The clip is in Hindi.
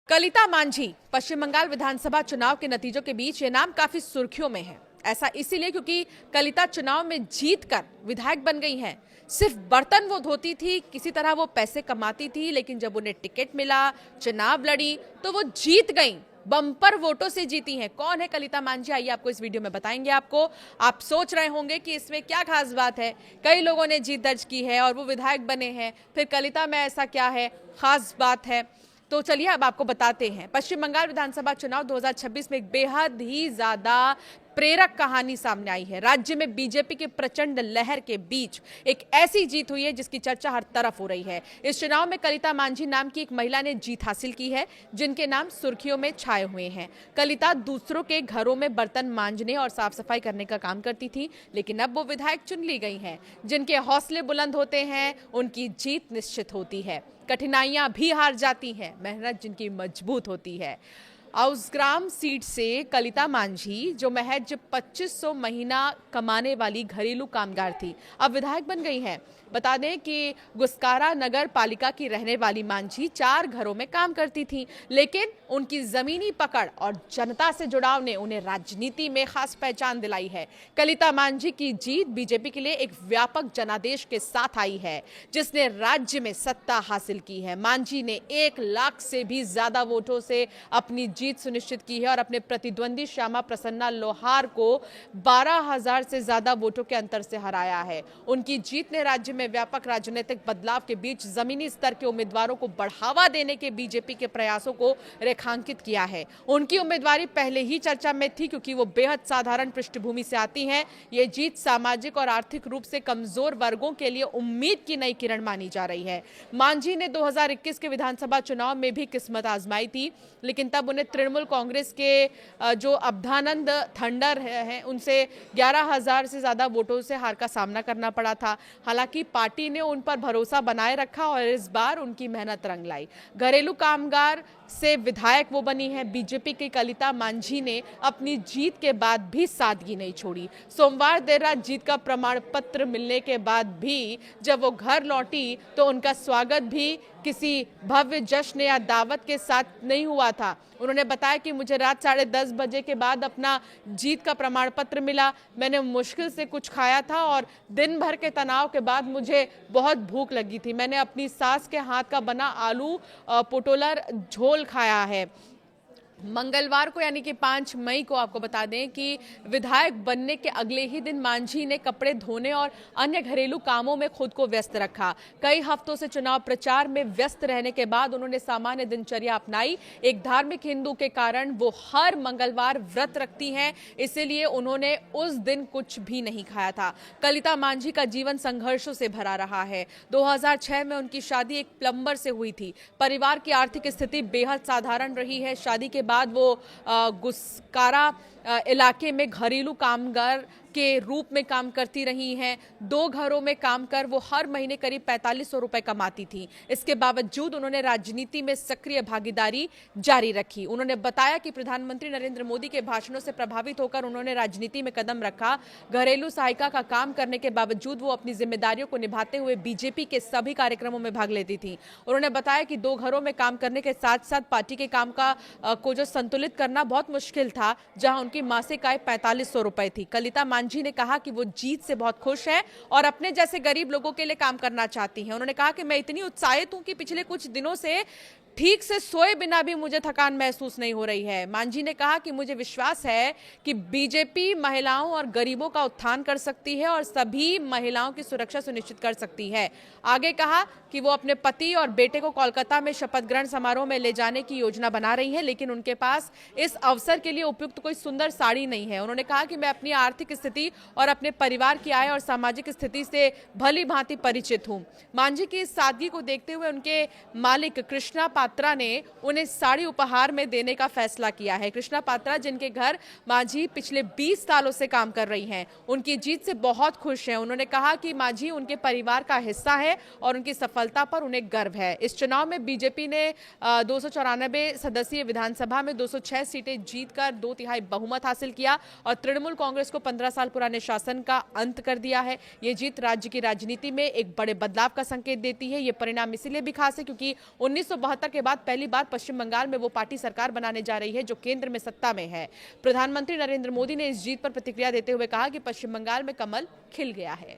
कलिता मांझी पश्चिम बंगाल विधानसभा चुनाव के नतीजों के बीच ये नाम काफी सुर्खियों में है। ऐसा इसीलिए क्योंकि कलिता चुनाव में जीतकर विधायक बन गई हैं। सिर्फ बर्तन वो धोती थी, किसी तरह वो पैसे कमाती थी, लेकिन जब उन्हें टिकट मिला, चुनाव लड़ी तो वो जीत गईं। बम्पर वोटों से जीती हैं। कौन है कलिता मांझी, आइए आपको इस वीडियो में बताएंगे। आप सोच रहे होंगे कि इसमें क्या खास बात है, कई लोगों ने जीत दर्ज की है और वो विधायक बने हैं, फिर कलिता में ऐसा क्या है, खास बात है। तो चलिए अब आपको बताते हैं। पश्चिम बंगाल विधानसभा चुनाव 2026 में एक बेहद ही ज्यादा प्रेरक कहानी सामने आई है। राज्य में बीजेपी के प्रचंड लहर के बीच एक ऐसी जीत हुई है जिसकी चर्चा हर तरफ हो रही है। इस चुनाव में कलिता मांझी नाम की एक महिला ने जीत हासिल की है, जिनके नाम सुर्खियों में छाए हुए हैं। कलिता दूसरों के घरों में बर्तन मांजने और साफ सफाई करने का काम करती थी, लेकिन अब वो विधायक चुन ली गई हैं। जिनके हौसले बुलंद होते हैं, उनकी जीत निश्चित होती है। कठिनाइयां भी हार जाती हैं, मेहनत जिनकी मजबूत होती है। औसग्राम सीट से कलिता मांझी, जो महज 2500 महीना कमाने वाली घरेलू कामगार थी, अब विधायक बन गई हैं। बता दें कि गुस्कारा नगर पालिका की रहने वाली मांझी 4 घरों में काम करती थी, लेकिन उनकी जमीनी पकड़ और जनता से जुड़ाव ने उन्हें राजनीति में खास पहचान दिलाई है। कलिता मांझी की जीत बीजेपी के लिए एक व्यापक जनादेश के साथ आई है, जिसने राज्य में सत्ता हासिल की है। मांझी ने 1 लाख से भी ज्यादा वोटों से अपनी जीत सुनिश्चित की है और अपने प्रतिद्वंदी श्यामा प्रसन्ना लोहार को 12,000 से ज्यादा वोटों के अंतर से हराया है। उनकी जीत ने राज्य में व्यापक राजनीतिक बदलाव के बीच जमीनी स्तर के उम्मीदवारों को बढ़ावा देने के बीजेपी के प्रयासों को रेखांकित किया है। उनकी उम्मीदवारी पहले ही चर्चा में थी, क्योंकि वो बेहद साधारण पृष्ठभूमि से आती हैं। ये जीत सामाजिक और आर्थिक रूप से कमजोर वर्गों के लिए उम्मीद की नई किरण मानी जा रही है। मांझी ने 2021 के विधानसभा चुनाव में भी किस्मत आजमाई थी, लेकिन तब उन्हें तृणमूल कांग्रेस के जो अब्धानंद थंडर हैं, उनसे 11,000 से ज्यादा वोटों से हार का सामना करना पड़ा था। हालांकि पार्टी ने उन पर भरोसा बनाए रखा और इस बार उनकी मेहनत रंग लाई। घरेलू कामगार से विधायक वो बनी है। बीजेपी की कलिता मांझी ने अपनी जीत के बाद भी सादगी नहीं छोड़ी। सोमवार देर रात जीत का प्रमाण पत्र मिलने के बाद भी जब वो घर लौटी तो उनका स्वागत भी किसी भव्य जश्न या दावत के साथ नहीं हुआ था। उन्होंने बताया कि मुझे रात 10:30 बजे के बाद अपना जीत का प्रमाण पत्र मिला। मैंने मुश्किल से कुछ खाया था और दिन भर के तनाव के बाद मुझे बहुत भूख लगी थी। मैंने अपनी सास के हाथ का बना आलू पोटोलर झोल खाया है। मंगलवार को यानी कि 5 मई को आपको बता दें कि विधायक बनने के अगले ही दिन मांझी ने कपड़े धोने और अन्य घरेलू कामों में खुद को व्यस्त रखा। कई हफ्तों से चुनाव प्रचार में व्यस्त रहने के बाद उन्होंने सामान्य दिनचर्या अपनाई। एक धार्मिक हिंदू के कारण वो हर मंगलवार व्रत रखती हैं, इसीलिए उन्होंने उस दिन कुछ भी नहीं खाया था। कलिता मांझी का जीवन संघर्षों से भरा रहा है। 2006 में उनकी शादी एक प्लम्बर से हुई थी। परिवार की आर्थिक स्थिति बेहद साधारण रही है। शादी के बाद वो गुस्कारा इलाके में घरेलू कामगार के रूप में काम करती रही हैं। 2 घरों में काम कर वो हर महीने करीब 4500 रुपए कमाती थी। इसके बावजूद उन्होंने राजनीति में सक्रिय भागीदारी जारी रखी। उन्होंने बताया कि प्रधानमंत्री नरेंद्र मोदी के भाषणों से प्रभावित होकर उन्होंने राजनीति में कदम रखा। घरेलू सहायिका का काम करने के बावजूद वो अपनी जिम्मेदारियों को निभाते हुए बीजेपी के सभी कार्यक्रमों में भाग लेती थी। उन्होंने बताया कि 2 घरों में काम करने के साथ साथ पार्टी के काम को जो संतुलित करना बहुत मुश्किल था, जहां उनकी मासिक आय 4500 रुपए थी। कलिता मांझी ने कहा कि वो जीत से बहुत खुश है और अपने जैसे गरीब लोगों के लिए काम करना चाहती हैं। उन्होंने कहा कि मैं इतनी उत्साहित हूं कि पिछले कुछ दिनों से ठीक से सोए बिना भी मुझे थकान महसूस नहीं हो रही है। मांझी ने कहा कि मुझे विश्वास है कि बीजेपी महिलाओं और गरीबों का उत्थान कर सकती है और सभी महिलाओं की सुरक्षा सुनिश्चित कर सकती है। आगे कहा कि वो अपने पति और बेटे को कोलकाता में शपथ ग्रहण समारोह में ले जाने की योजना बना रही है, लेकिन उनके पास इस अवसर के लिए उपयुक्त कोई सुंदर साड़ी नहीं है। उन्होंने कहा कि मैं अपनी आर्थिक स्थिति और अपने परिवार की आय और सामाजिक स्थिति से भली भांति परिचित हूं। मांझी की इस सादगी को देखते हुए उनके मालिक कृष्णा पात्रा ने उन्हें साड़ी उपहार में देने का फैसला किया है। कृष्णा पात्रा, जिनके घर मांझी पिछले 20 सालों से काम कर रही हैं, उनकी जीत से बहुत खुश हैं। उन्होंने कहा कि मांझी उनके परिवार का हिस्सा है और उनकी सफलता पर उन्हें गर्व है। इस चुनाव में बीजेपी ने 294 सदस्यीय विधानसभा में 206 सीटें जीतकर 2/3 बहुमत हासिल किया और तृणमूल कांग्रेस को 15 साल पुराने शासन का अंत कर दिया है। ये जीत राज्य की राजनीति में एक बड़े बदलाव का संकेत देती है। ये परिणाम इसीलिए भी खास है क्योंकि 1972 के के बाद पहली बार पश्चिम बंगाल में वो पार्टी सरकार बनाने जा रही है जो केंद्र में सत्ता में है। प्रधानमंत्री नरेंद्र मोदी ने इस जीत पर प्रतिक्रिया देते हुए कहा कि पश्चिम बंगाल में कमल खिल गया है।